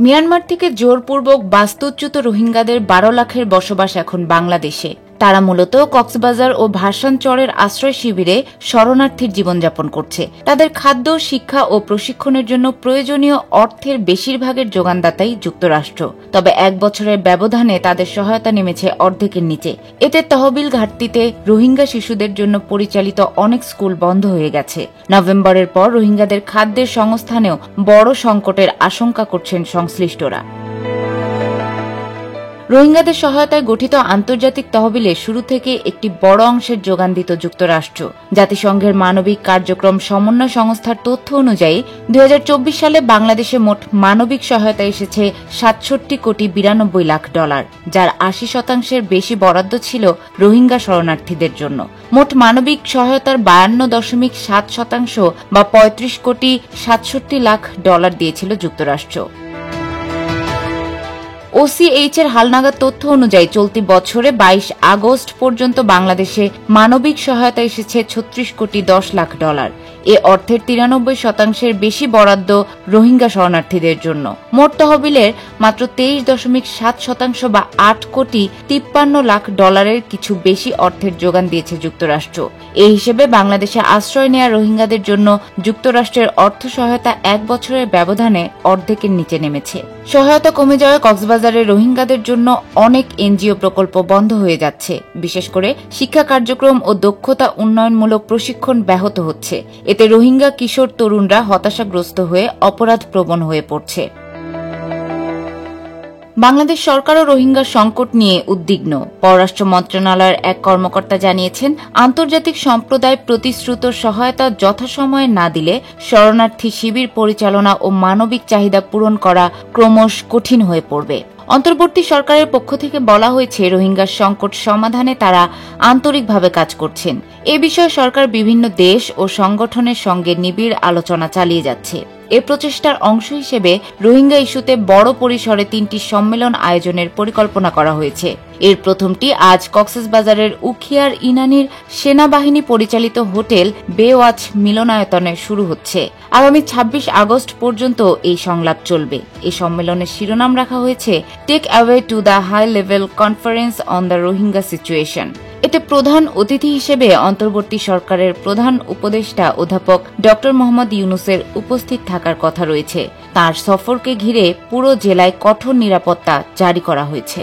Myanmar থেকে জোরপূর্বক বাস্তুচ্যুত রোহিঙ্গাদের ১২ লাখের বসবাস এখন বাংলাদেশে। তারা মূলত কক্সবাজার ও ভাসান চরের আশ্রয় শিবিরে শরণার্থীর জীবনযাপন করছে। তাদের খাদ্য, শিক্ষা ও প্রশিক্ষণের জন্য প্রয়োজনীয় অর্থের বেশিরভাগের যোগানদাতাই যুক্তরাষ্ট্র। তবে ১ বছরের ব্যবধানে তাদের সহায়তা নেমেছে অর্ধেকের নিচে। এতে তহবিল ঘাটতিতে রোহিঙ্গা শিশুদের জন্য পরিচালিত অনেক স্কুল বন্ধ হয়ে গেছে। নভেম্বরের পর রোহিঙ্গাদের খাদ্যের সংস্থানেও বড় সংকটের আশঙ্কা করছেন সংশ্লিষ্টরা। রোহিঙ্গাদের সহায়তায় গঠিত আন্তর্জাতিক তহবিলে শুরু থেকে একটি বড় অংশের যোগান দিত যুক্তরাষ্ট্র। জাতিসংঘের মানবিক কার্যক্রম সমন্বয় সংস্থার তথ্য অনুযায়ী ২০২৪ সালে বাংলাদেশে মোট মানবিক সহায়তা এসেছে $৬৭,৯২,০০,০০০, যার ৮০% বেশি বরাদ্দ ছিল রোহিঙ্গা শরণার্থীদের জন্য। মোট মানবিক সহায়তার ৫২.৭% বা $৩৫,৬৭,০০,০০০ দিয়েছিল যুক্তরাষ্ট্র। ওসিএইচ এর হালনাগাদ তথ্য অনুযায়ী চলতি বছরে ২২ আগস্ট পর্যন্ত বাংলাদেশে মানবিক সহায়তা এসেছে $৩৬,১০,০০,০০০। এ অর্থের ৯৩% বেশি বরাদ্দ রোহিঙ্গা শরণার্থীদের জন্য। মোট তহবিলের মাত্র ২৩.৭% বা $৮,৫৩,০০,০০০ কিছু বেশি অর্থের যোগান দিয়েছে যুক্তরাষ্ট্র। এ হিসেবে বাংলাদেশে আশ্রয় নেয়া রোহিঙ্গাদের জন্য যুক্তরাষ্ট্রের অর্থ সহায়তা ১ বছরের ব্যবধানে অর্ধেকের নিচে নেমেছে। সহায়তা কমে যাওয়ায় কক্সবাজারের রোহিঙ্গাদের জন্য অনেক এনজিও প্রকল্প বন্ধ হয়ে যাচ্ছে। বিশেষ করে শিক্ষা কার্যক্রম ও দক্ষতা উন্নয়নমূলক প্রশিক্ষণ ব্যাহত হচ্ছে। এতে রোহিঙ্গা কিশোর তরুণরা হতাশাগ্রস্ত হয়ে অপরাধপ্রবণ হয়ে পড়ছে। বাংলাদেশ সরকারও রোহিঙ্গা সংকট নিয়ে উদ্বিগ্ন। পররাষ্ট্র মন্ত্রণালয়ের এক কর্মকর্তা জানিয়েছেন, আন্তর্জাতিক সম্প্রদায় প্রতিশ্রুত সহায়তা যথাসময়ে না দিলে শরণার্থী শিবির পরিচালনা ও মানবিক চাহিদা পূরণ করা ক্রমশ কঠিন হয়ে পড়বে। অন্তর্বর্তী সরকারের পক্ষ থেকে বলা হয়েছে, রোহিঙ্গা সংকট সমাধানে তারা আন্তরিকভাবে কাজ করছেন। এ বিষয়ে সরকার বিভিন্ন দেশ ও সংগঠনের সঙ্গে নিবিড় আলোচনা চালিয়ে যাচ্ছে। এ প্রচেষ্টার অংশ হিসেবে রোহিঙ্গা ইস্যুতে বড় পরিসরে ৩টি সম্মেলন আয়োজনের পরিকল্পনা করা হয়েছে। এর প্রথমটি আজ কক্সবাজারের উখিয়ার ইনানীর সেনাবাহিনী পরিচালিত হোটেল বেওয়াচ মিলনায়তনে শুরু হচ্ছে। আগামী ২৬ আগস্ট পর্যন্ত এই সংলাপ চলবে। এই সম্মেলনের শিরোনাম রাখা হয়েছে take away to the high level conference on the Rohingya situation. এতে প্রধান অতিথি হিসেবে অন্তর্বর্তী সরকারের প্রধান উপদেষ্টা অধ্যাপক ড মোহাম্মদ ইউনূসের উপস্থিত থাকার কথা রয়েছে। তাঁর সফরকে ঘিরে পুরো জেলায় কঠোর নিরাপত্তা জারি করা হয়েছে।